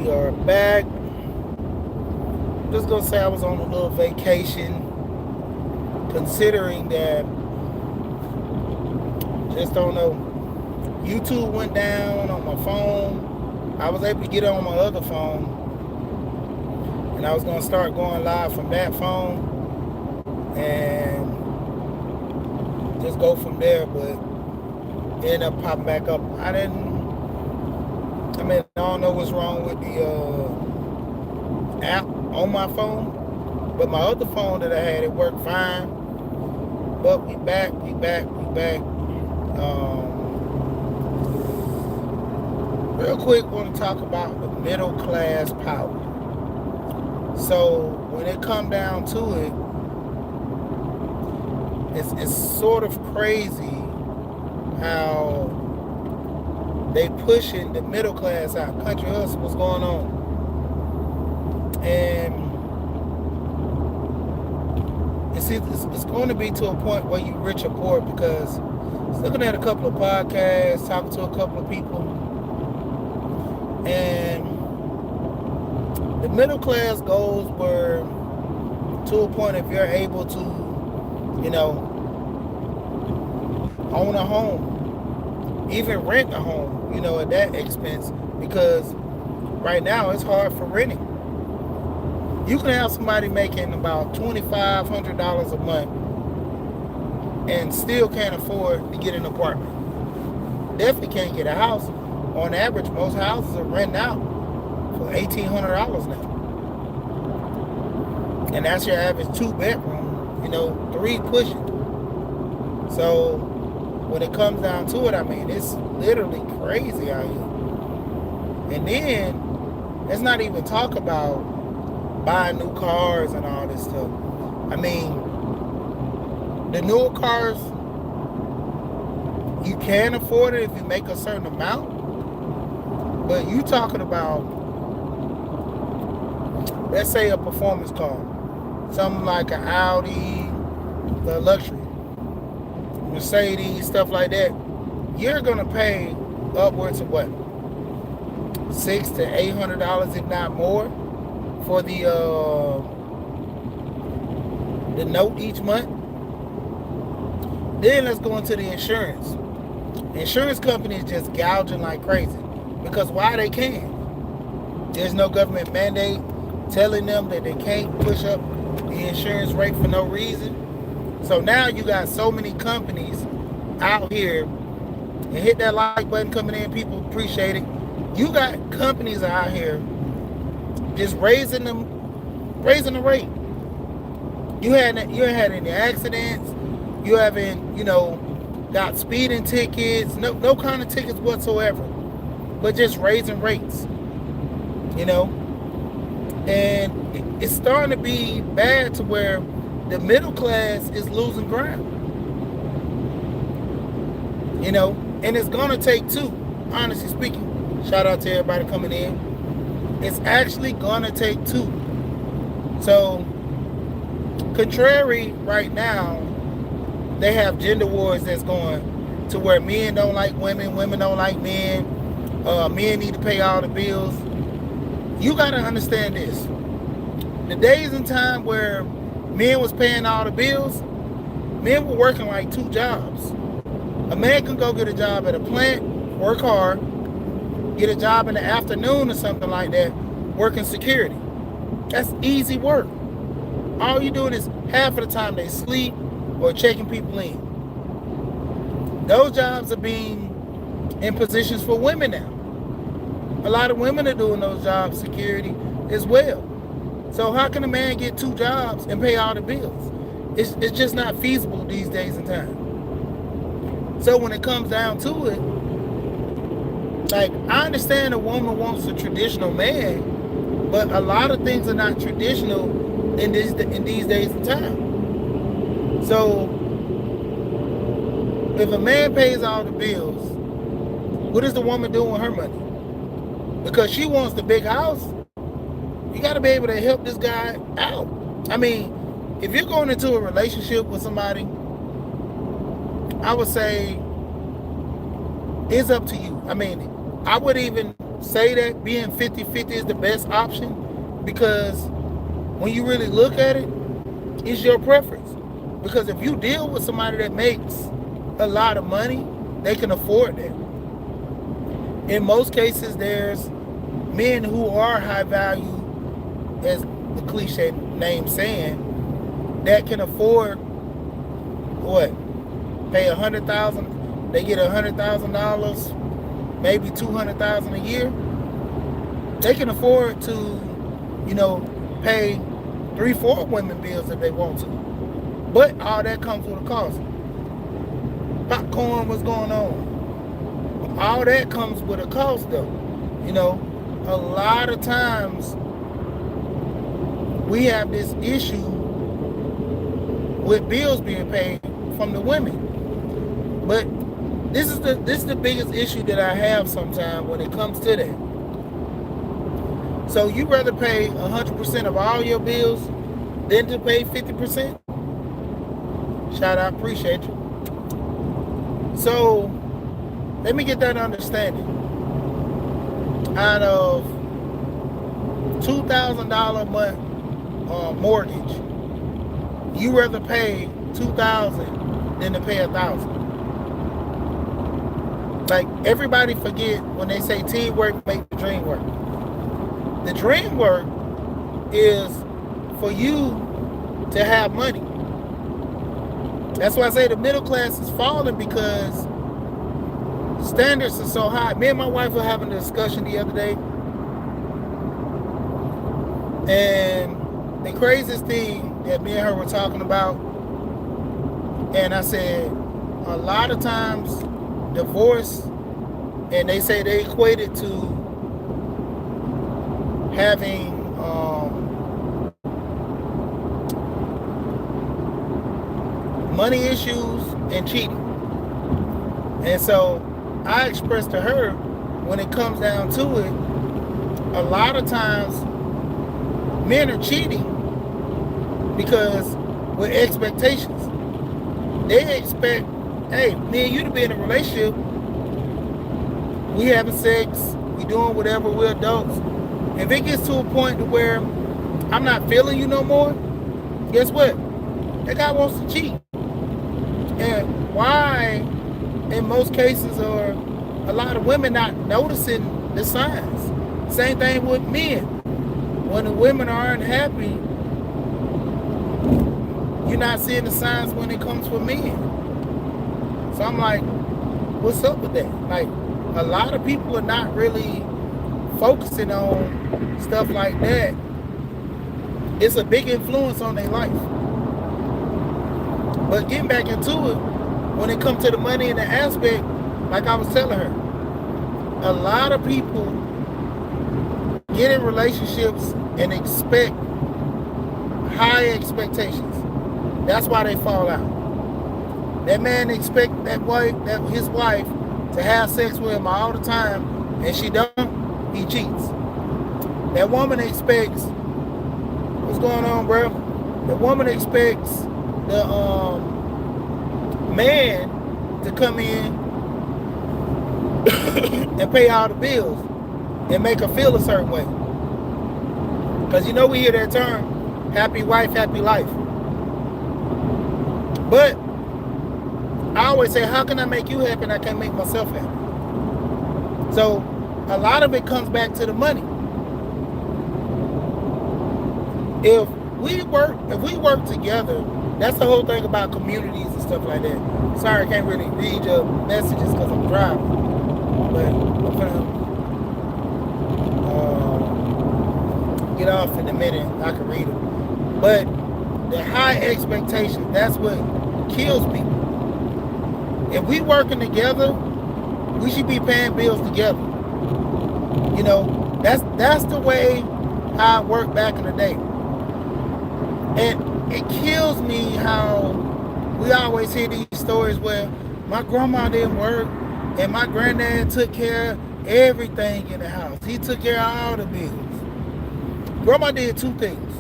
We are back. Just gonna say I was on a little vacation, considering that, just don't know. YouTube went down on my phone. I was able to get it on my other phone, and I was gonna start going live from that phone and just go from there, but it ended up popping back up. I don't know what's wrong with the app on my phone, but my other phone that I had, it worked fine. But we back. Real quick, want to talk about the middle class power. So when it come down to it, it's sort of crazy how they pushing the middle class out. Country hustle, what's going on? And it's going to be to a point where you rich or poor, because I was looking at a couple of podcasts, talking to a couple of people, and the middle class goals were to a point if you're able to, own a home, even rent a home, at that expense, because right now it's hard for renting. You can have somebody making about $2,500 a month and still can't afford to get an apartment. Definitely can't get a house. On average, most houses are renting out for $1,800 now. And that's your average 2-bedroom, 3 pushing. So when it comes down to it, it's literally crazy out here. And then let's not even talk about buying new cars and all this stuff. The newer cars, you can afford it if you make a certain amount. But you talking about, let's say, a performance car, something like an Audi, the luxury, Mercedes, stuff like that. You're gonna pay upwards of what, $600 to $800, if not more, for the note each month. Then let's go into the insurance. The insurance companies just gouging like crazy, because why? They can. There's no government mandate telling them that they can't push up the insurance rate for no reason. So now you got so many companies out here, and hit that like button coming in, people appreciate it. You got companies out here just raising the rate. You ain't had any accidents. You haven't, got speeding tickets, no kind of tickets whatsoever, but just raising rates, and it's starting to be bad to where the middle class is losing ground, and it's gonna take two, honestly speaking. Shout out to everybody coming in. It's actually gonna take two. So, contrary right now, they have gender wars that's going to where men don't like women, women don't like men, men need to pay all the bills. You got to understand this. The days and time where men was paying all the bills, men were working like 2 jobs. A man can go get a job at a plant, work hard, get a job in the afternoon or something like that, working security. That's easy work. All you doing is half of the time they sleep or checking people in. Those jobs are being in positions for women now. A lot of women are doing those jobs, security as well. So how can a man get 2 jobs and pay all the bills? It's just not feasible these days and time. So when it comes down to it, like, I understand a woman wants a traditional man, but a lot of things are not traditional in these days and time. So if a man pays all the bills, what is the woman doing with her money? Because she wants the big house, you got to be able to help this guy out. If you're going into a relationship with somebody, I would say it's up to you. I would even say that being 50-50 is the best option, because when you really look at it, it's your preference. Because if you deal with somebody that makes a lot of money, they can afford that. In most cases, there's men who are high value, as the cliche name saying, that can afford what? Pay $100,000. They get $100,000, maybe $200,000 a year. They can afford to, pay 3-4 women bills if they want to. But all that comes with a cost. Popcorn, what's going on? All that comes with a cost, though. A lot of times we have this issue with bills being paid from the women. But this is the biggest issue that I have sometimes when it comes to that. So you rather pay 100% of all your bills than to pay 50%? Shout out, appreciate you. So let me get that understanding. Out of $2,000 a month mortgage, you rather pay $2,000 than to pay $1,000. Like, everybody forget when they say teamwork make the dream work. The dream work is for you to have money. That's why I say the middle class is falling, because standards are so high. Me and my wife were having a discussion the other day, and the craziest thing that me and her were talking about, and I said, a lot of times divorce, and they say they equate it to having money issues and cheating. And so I expressed to her, when it comes down to it, a lot of times men are cheating because with expectations. They expect, hey, me and you to be in a relationship. We having sex, we doing whatever, we're adults. If it gets to a point to where I'm not feeling you no more, guess what? That guy wants to cheat. And why, in most cases, are a lot of women not noticing the signs? Same thing with men. When the women are unhappy, you're not seeing the signs when it comes for men. So I'm like, what's up with that? Like, a lot of people are not really focusing on stuff like that. It's a big influence on their life. But getting back into it, when it comes to the money and the aspect, like I was telling her, a lot of people get in relationships and expect high expectations. That's why they fall out. That man expects his wife to have sex with him all the time, and she don't, he cheats. That woman expects, what's going on, bro? The woman expects the man to come in and pay all the bills and make her feel a certain way. Because we hear that term, happy wife, happy life. But I always say, how can I make you happy and I can't make myself happy? So a lot of it comes back to the money. If we work together, that's the whole thing about communities and stuff like that. Sorry, I can't really read your messages because I'm driving. But I'm gonna get off in a minute. I can read them. But the high expectation, that's what kills people. If we working together, we should be paying bills together. That's the way how it worked back in the day. And it kills me how we always hear these stories where my grandma didn't work and my granddad took care of everything in the house. He took care of all the bills. Grandma did two things.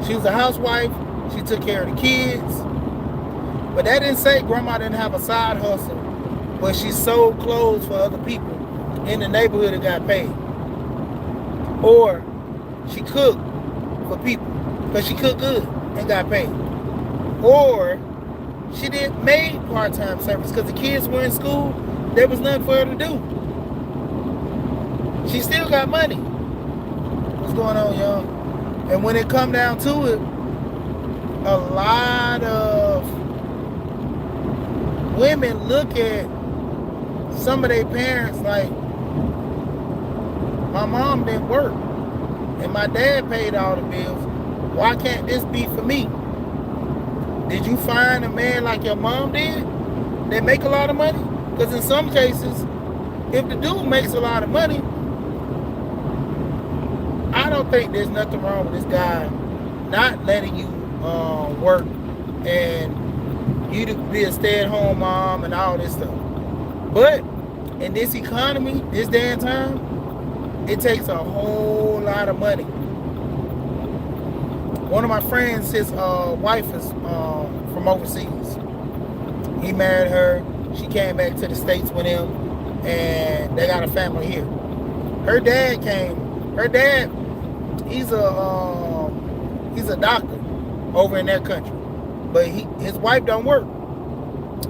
She was a housewife. She took care of the kids. But that didn't say grandma didn't have a side hustle where she sold clothes for other people in the neighborhood that got paid. Or she cooked for people because she cooked good and got paid. Or she did maid part-time service because the kids were in school. There was nothing for her to do. She still got money. What's going on, y'all? And when it come down to it, a lot of women look at some of their parents like, my mom didn't work and my dad paid all the bills. Why can't this be for me? Did you find a man like your mom did that make a lot of money? Because in some cases, if the dude makes a lot of money, I don't think there's nothing wrong with this guy not letting you work and you to be a stay-at-home mom and all this stuff. But in this economy, this day and time, it takes a whole lot of money. One of my friends, his wife is from overseas. He married her. She came back to the States with him, and they got a family here. Her dad came. Her dad, he's a doctor over in that country, but his wife don't work.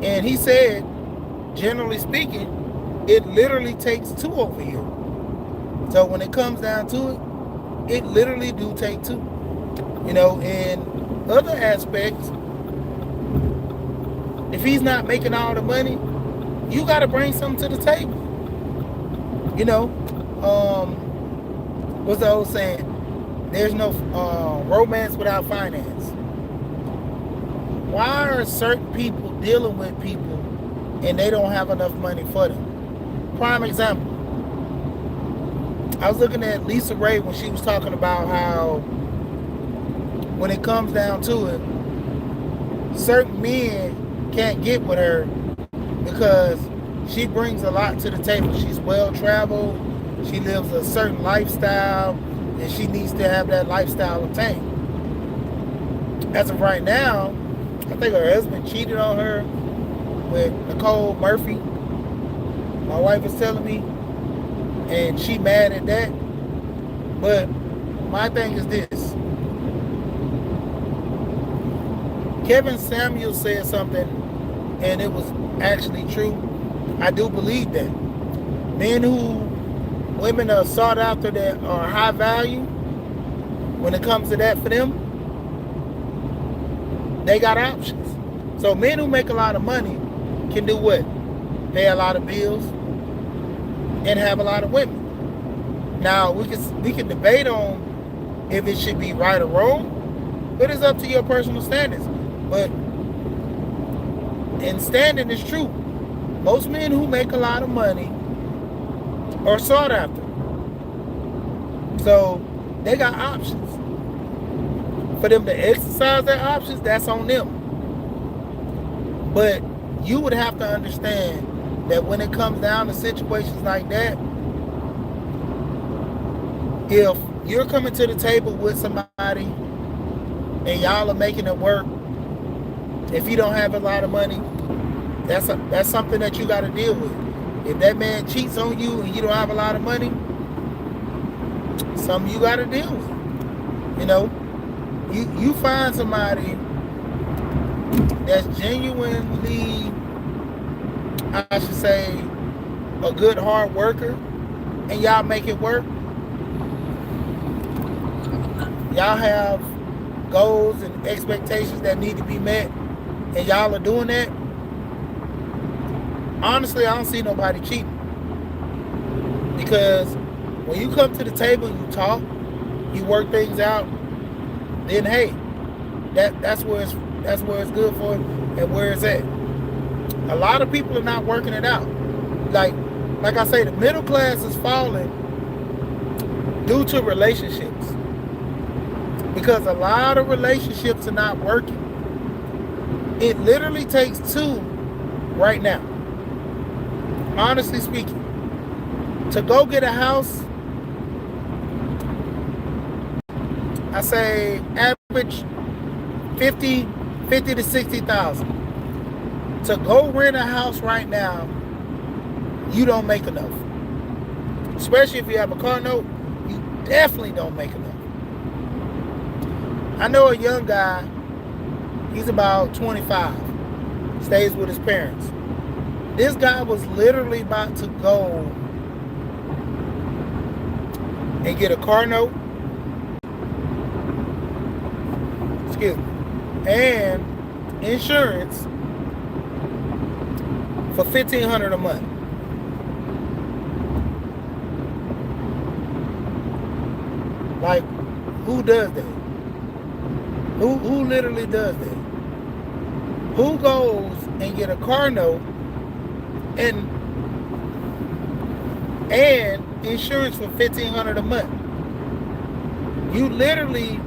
And he said, generally speaking, it literally takes two over here. So when it comes down to it, it literally do take two. You know, in other aspects, if he's not making all the money, you got to bring something to the table. You know, what's the old saying? There's no romance without finance. Why are certain people dealing with people and they don't have enough money for them? Prime example. I was looking at Lisa Ray when she was talking about how when it comes down to it, certain men can't get with her because she brings a lot to the table. She's well traveled, she lives a certain lifestyle, and she needs to have that lifestyle obtained. As of right now, I think her husband cheated on her with Nicole Murphy. My wife is telling me, and she mad at that. But my thing is this. Kevin Samuel said something, and it was actually true. I do believe that. Men who women are sought after that are high value, when it comes to that for them, they got options. So men who make a lot of money can do what? Pay a lot of bills and have a lot of women. Now we can debate on if it should be right or wrong, but it's up to your personal standards. But in standing is true. Most men who make a lot of money are sought after. So they got options. For them to exercise their options, that's on them. But you would have to understand that when it comes down to situations like that, if you're coming to the table with somebody and y'all are making it work, if you don't have a lot of money, that's something that you got to deal with. If that man cheats on you and you don't have a lot of money, something you got to deal with. You know, you find somebody that's genuinely, I should say, a good hard worker, and y'all make it work. Y'all have goals and expectations that need to be met, and y'all are doing that. Honestly, I don't see nobody cheating. Because when you come to the table, you talk, you work things out, then hey, that's where it's good for and where it's at. A lot of people are not working it out. Like I say, the middle class is falling due to relationships. Because a lot of relationships are not working. It literally takes two right now. Honestly speaking, to go get a house, I say average 50 to 60,000. To go rent a house right now, you don't make enough. especially if you have a car note, you definitely don't make enough. I know a young guy, he's about 25, stays with his parents. This guy was literally about to go and get a car note, excuse me, and insurance for $1,500 a month. Like, who does that? Who literally does that? Who goes and get a car note and insurance for $1,500 a month? You literally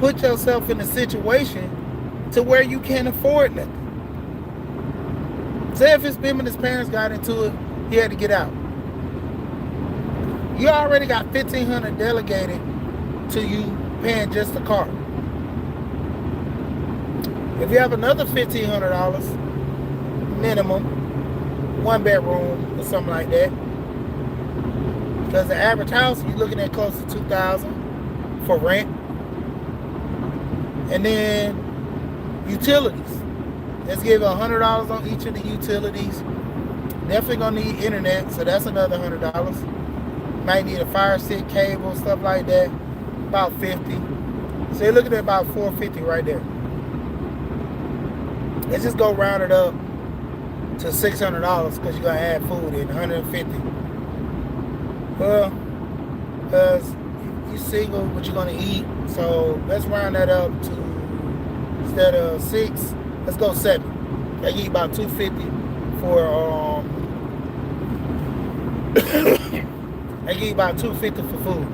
put yourself in a situation to where you can't afford nothing. Say if him and his parents got into it, he had to get out. You already got $1,500 delegated to you paying just the car. If you have another $1,500 minimum, 1 bedroom or something like that, because the average house you're looking at close to $2,000 for rent, and then utilities. Let's give $100 on each of the utilities. Definitely gonna need internet, so that's another $100. Might need a fire stick, cable, stuff like that. About $50. So you're looking at about $450 right there. Let's just go round it up to $600 because you're gonna add food in, $150. Well, because you're single, what you're gonna eat. So let's round that up to, instead of 6, let's go 7. They give you about $250 for they give you about $250 for food.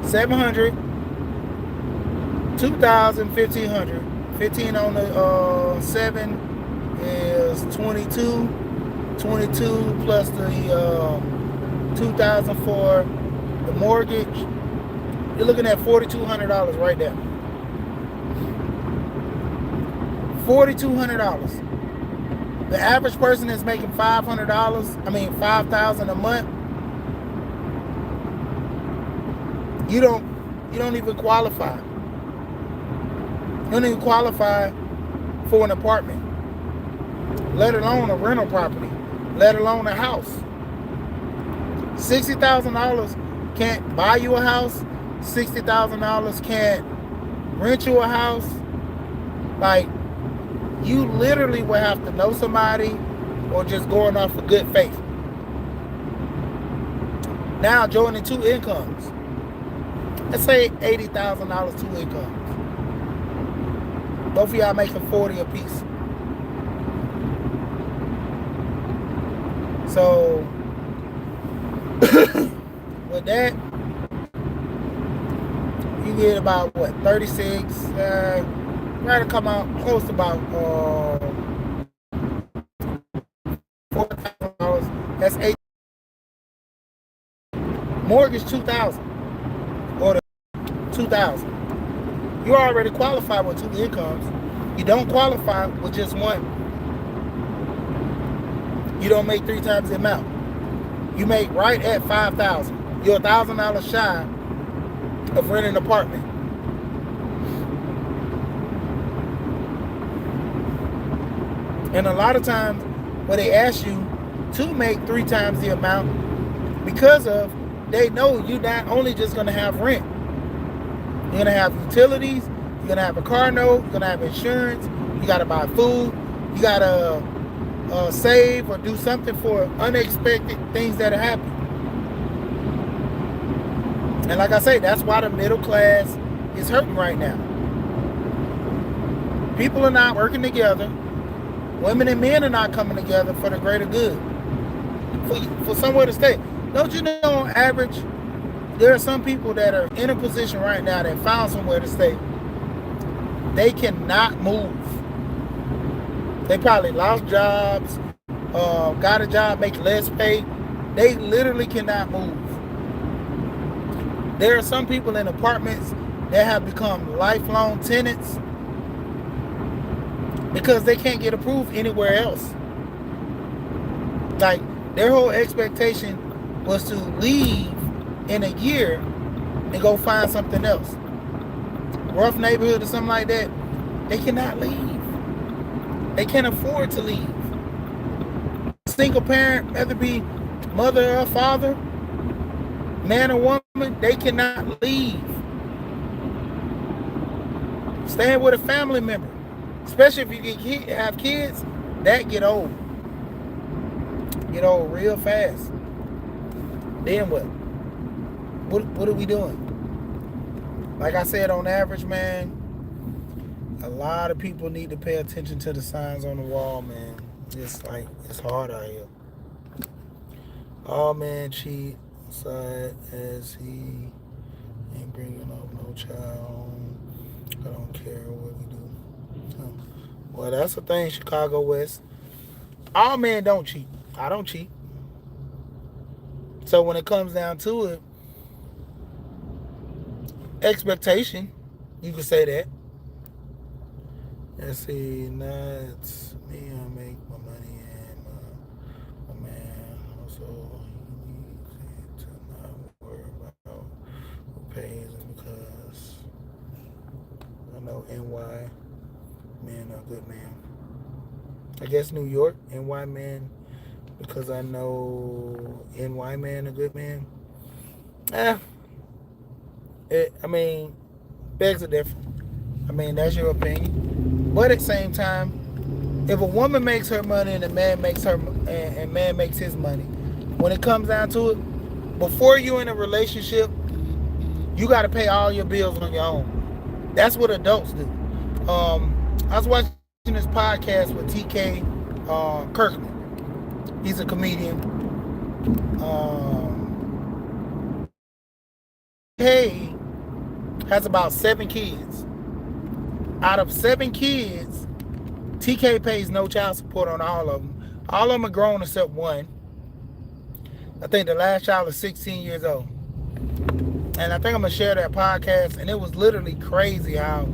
700, 2,000, 1,500. 15 on the 7 is 22. 22 plus the 2,000 for the mortgage. You're looking at $4,200 right there. $4,200. The average person is making $5,000 a month. You don't even qualify. You don't even qualify for an apartment, let alone a rental property, let alone a house. $60,000 can't buy you a house. $60,000 can't rent you a house. Like, you literally will have to know somebody or just going off of good faith. Now joining 2 incomes. Let's say $80,000 2 incomes. Both of y'all making 40 apiece. So with that, you get about what, 36? Try to come out close to about $4,000. That's $8. Mortgage $2,000 or the $2,000. You already qualify with 2 incomes. You don't qualify with just one. You don't make 3 times the amount. You make right at $5,000. You're $1,000 shy of renting an apartment. And a lot of times when they ask you to make 3 times the amount, because of they know you're not only just going to have rent. You're going to have utilities. You're going to have a car note. You're going to have insurance. You got to buy food. You got to save or do something for unexpected things that happen. And like I say, that's why the middle class is hurting right now. People are not working together. Women and men are not coming together for the greater good. For somewhere to stay. Don't you know, on average, there are some people that are in a position right now that found somewhere to stay. They cannot move. They probably lost jobs, got a job, make less pay. They literally cannot move. There are some people in apartments that have become lifelong tenants because they can't get approved anywhere else. Like, their whole expectation was to leave in a year and go find something else, rough neighborhood or something like that, they cannot leave. They can't afford to leave. Single parent, whether it be mother or father, man or woman, they cannot leave. Staying with a family member, especially if you have kids, that get old. Get old real fast. Then what? What are we doing? Like I said, on average, man, a lot of people need to pay attention to the signs on the wall, man. It's like, it's hard out here. All men cheat aside as he ain't bringing up no child. I don't care what we do. Well, that's the thing, Chicago West. All men don't cheat. I don't cheat. So when it comes down to it, expectation, you could say that. Let's see, nuts. Me, I make my money, and my man also needs to not worry about who pays him, because I know NY men are good men. I guess New York, NY men, because I know NY men are good men. Begs a difference. That's your opinion. But at the same time, if a woman makes her money and a man makes and man makes his money, when it comes down to it, before you're in a relationship, you got to pay all your bills on your own. That's what adults do. I was watching this podcast with TK Kirkland. He's a comedian. He has about 7 kids. Out of 7 kids, TK pays no child support on all of them. All of them are grown except one. I think the last child is 16 years old. And I think I'm going to share that podcast. And it was literally crazy how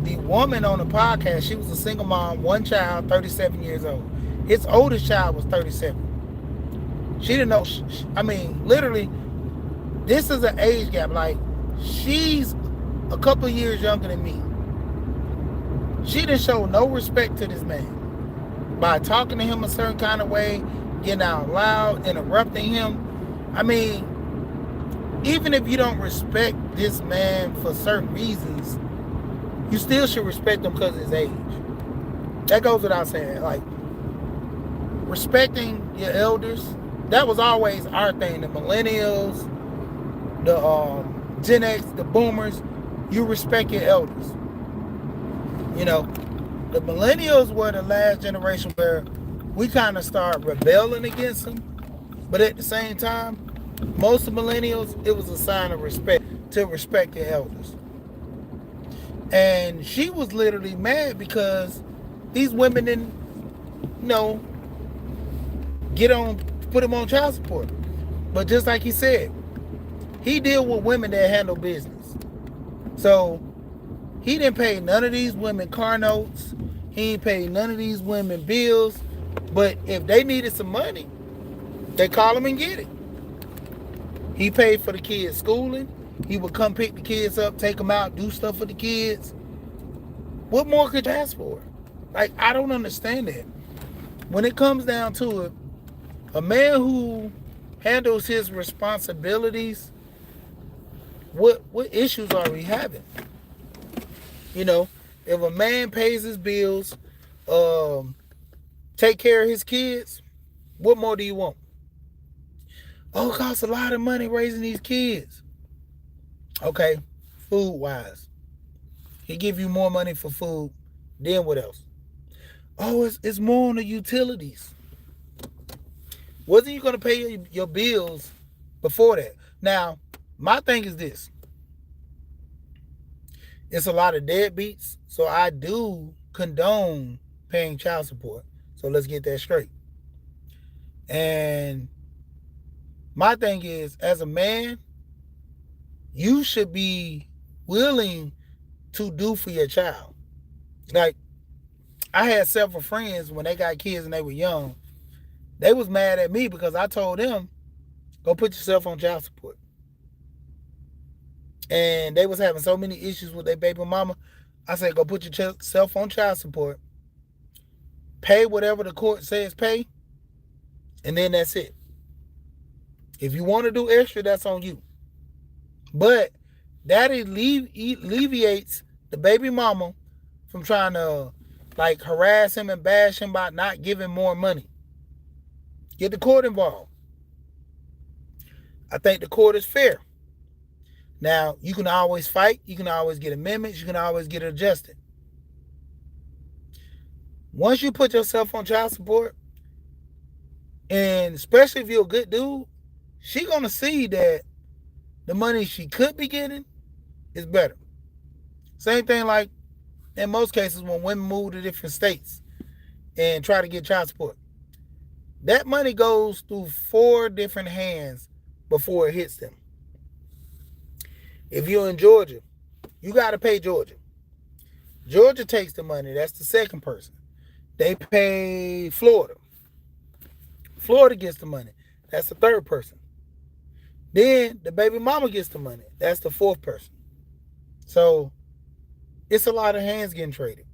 the woman on the podcast, she was a single mom, 1 child, 37 years old. His oldest child was 37. She didn't know. Literally, this is an age gap. Like, she's a couple of years younger than me. She didn't show no respect to this man by talking to him a certain kind of way, getting out loud, interrupting him. Even if you don't respect this man for certain reasons, you still should respect him because of his age. That goes without saying. Like, respecting your elders, that was always our thing. The millennials, the Gen X, the boomers, you respect your elders. The millennials were the last generation where we kind of started rebelling against them. But at the same time, most of millennials, it was a sign of respect to respect your elders. And she was literally mad because these women didn't, put him on child support. But just like he said, he deal with women that handle business. So he didn't pay none of these women car notes. He didn't pay none of these women bills. But if they needed some money, they call him and get it. He paid for the kids' schooling. He would come pick the kids up, take them out, do stuff for the kids. What more could you ask for? Like, I don't understand that. When it comes down to it, a man who handles his responsibilities, what issues are we having? If a man pays his bills, take care of his kids, what more do you want? Oh, it costs a lot of money raising these kids. Okay, food-wise. He give you more money for food, then what else? Oh, it's more on the utilities. Wasn't you going to pay your bills before that? Now, my thing is this. It's a lot of deadbeats, so I do condone paying child support. So let's get that straight. And my thing is, as a man, you should be willing to do for your child. Like, I had several friends when they got kids and they were young. They was mad at me because I told them, Go put yourself on child support. And they was having so many issues with their baby mama. I said, go put yourself on child support. Pay whatever the court says pay. And then that's it. If you want to do extra, that's on you. But that alleviates the baby mama from trying to like harass him and bash him about not giving more money. Get the court involved. I think the court is fair. Now, you can always fight. You can always get amendments. You can always get it adjusted. Once you put yourself on child support, and especially if you're a good dude, she gonna see that the money she could be getting is better. Same thing like in most cases when women move to different states and try to get child support. That money goes through 4 different hands before it hits them. If you're in Georgia, you got to pay Georgia. Georgia takes the money. That's the second person. They pay Florida. Florida gets the money. That's the third person. Then the baby mama gets the money. That's the fourth person. So it's a lot of hands getting traded.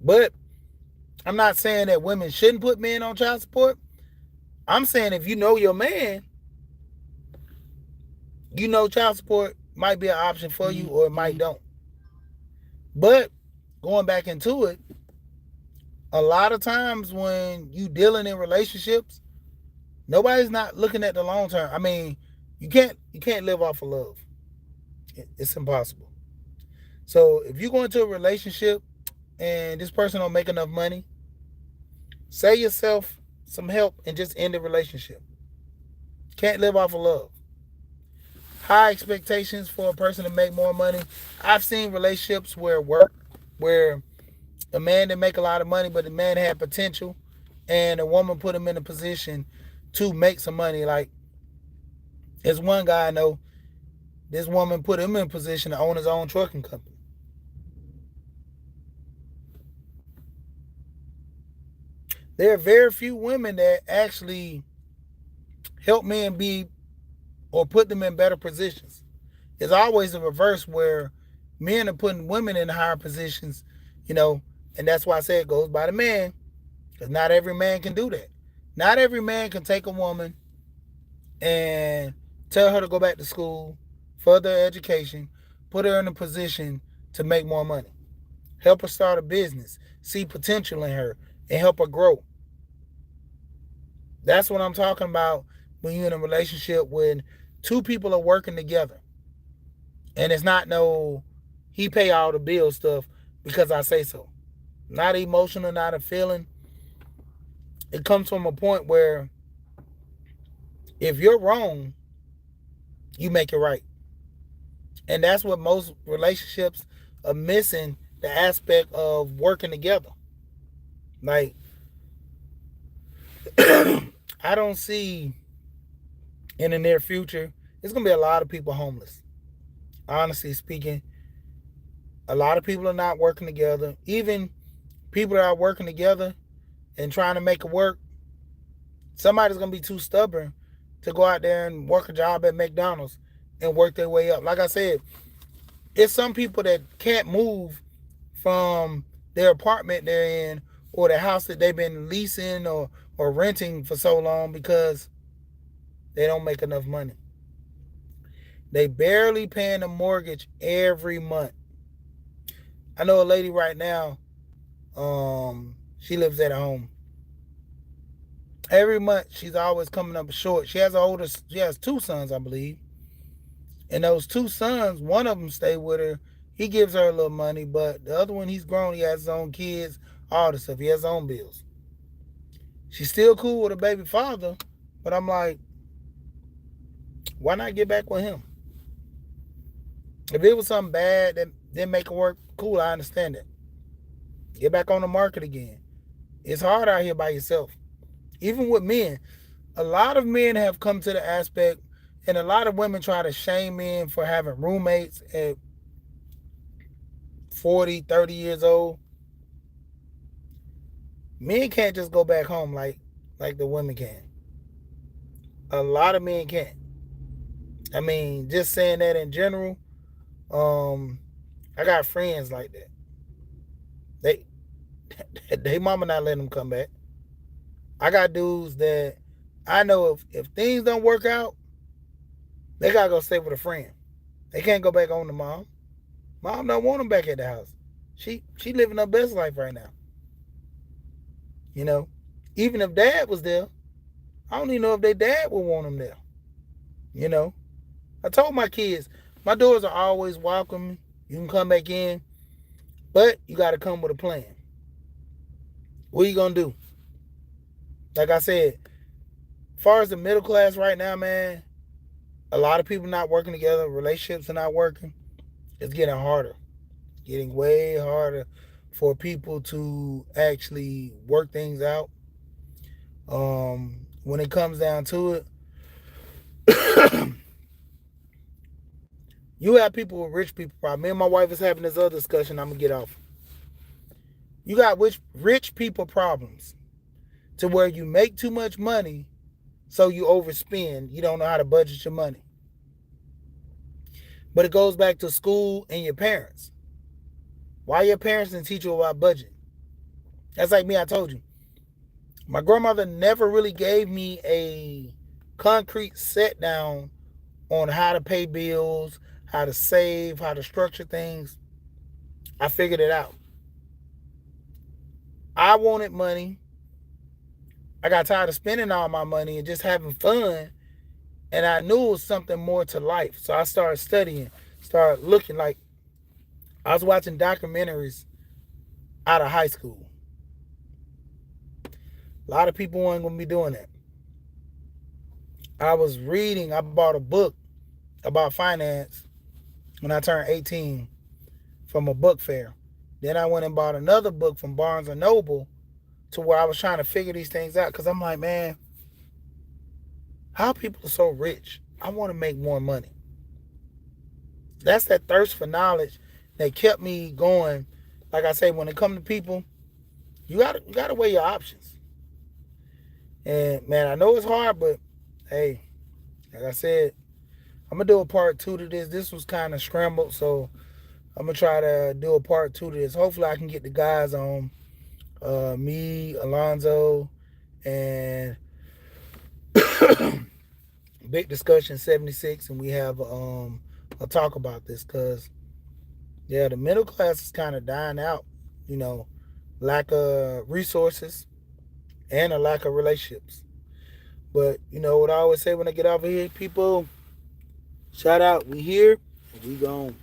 But I'm not saying that women shouldn't put men on child support. I'm saying if you know your man, you know child support might be an option for you or it might don't. But going back into it, a lot of times when you dealing in relationships, nobody's not looking at the long term. I mean, you can't live off of love. It's impossible. So if you go into a relationship and this person don't make enough money, save yourself some help and just end the relationship. Can't live off of love. High expectations for a person to make more money. I've seen relationships where a man didn't make a lot of money, but the man had potential, and a woman put him in a position to make some money. Like, there's one guy I know, this woman put him in a position to own his own trucking company. There are very few women that actually help men be or put them in better positions. It's always the reverse where men are putting women in higher positions, and that's why I say it goes by the man, because not every man can do that. Not every man can take a woman and tell her to go back to school, further education, put her in a position to make more money, help her start a business, see potential in her, and help her grow. That's what I'm talking about when you're in a relationship when 2 people are working together. And it's not no, he pay all the bill stuff because I say so. Not emotional, not a feeling. It comes from a point where if you're wrong, you make it right. And that's what most relationships are missing, the aspect of working together. Like, I don't see in the near future, there's going to be a lot of people homeless. Honestly speaking, a lot of people are not working together. Even people that are working together and trying to make it work, somebody's going to be too stubborn to go out there and work a job at McDonald's and work their way up. Like I said, it's some people that can't move from their apartment they're in or the house that they've been leasing or renting for so long because they don't make enough money. They barely paying a mortgage every month. I know a lady right now, she lives at home. Every month she's always coming up short. She has 2 sons, I believe. And those 2 sons, one of them stay with her. He gives her a little money, but the other one, he's grown. He has his own kids, all this stuff. He has his own bills. She's still cool with her baby father, but I'm like, why not get back with him? If it was something bad that didn't make it work, cool, I understand it. Get back on the market again. It's hard out here by yourself. Even with men, a lot of men have come to the aspect, and a lot of women try to shame men for having roommates at 40, 30 years old. Men can't just go back home like the women can. A lot of men can't. I mean, just saying that in general, I got friends like that. They they mama not letting them come back. I got dudes that I know if things don't work out, they gotta go stay with a friend. They can't go back home to mom. Mom don't want them back at the house. She living her best life right now. You know, even if dad was there, I don't even know if their dad would want them there. You know, I told my kids, my doors are always welcome. You can come back in, but you got to come with a plan. What are you gonna do? Like I said, as far as the middle class right now, man, a lot of people not working together. Relationships are not working. It's getting harder. Getting way harder for people to actually work things out. When it comes down to it, you have people with rich people problems. Me and my wife is having this other discussion. I'm gonna get off. You got rich people problems to where you make too much money, so you overspend. You don't know how to budget your money. But it goes back to school and your parents. Why your parents didn't teach you about budgeting? That's like me. I told you, my grandmother never really gave me a concrete set down on how to pay bills, how to save, how to structure things. I figured it out. I wanted money. I got tired of spending all my money and just having fun. And I knew it was something more to life. So I started studying, started looking. Like I was watching documentaries out of high school. A lot of people weren't going to be doing that. I was reading, I bought a book about finance when I turned 18 from a book fair. Then I went and bought another book from Barnes and Noble to where I was trying to figure these things out. Because I'm like, man, how people are so rich? I want to make more money. That's that thirst for knowledge that kept me going. Like I say, when it comes to people, you gotta weigh your options. And man, I know it's hard, but hey, like I said, I'm gonna do a part 2 to this. This was kind of scrambled, so I'm gonna try to do a part 2 to this. Hopefully, I can get the guys on. Me, Alonzo, and Big Discussion 76, and we have a talk about this because yeah, the middle class is kind of dying out. You know, lack of resources and a lack of relationships. But you know what I always say when I get over here, people, shout out, we here, we gone.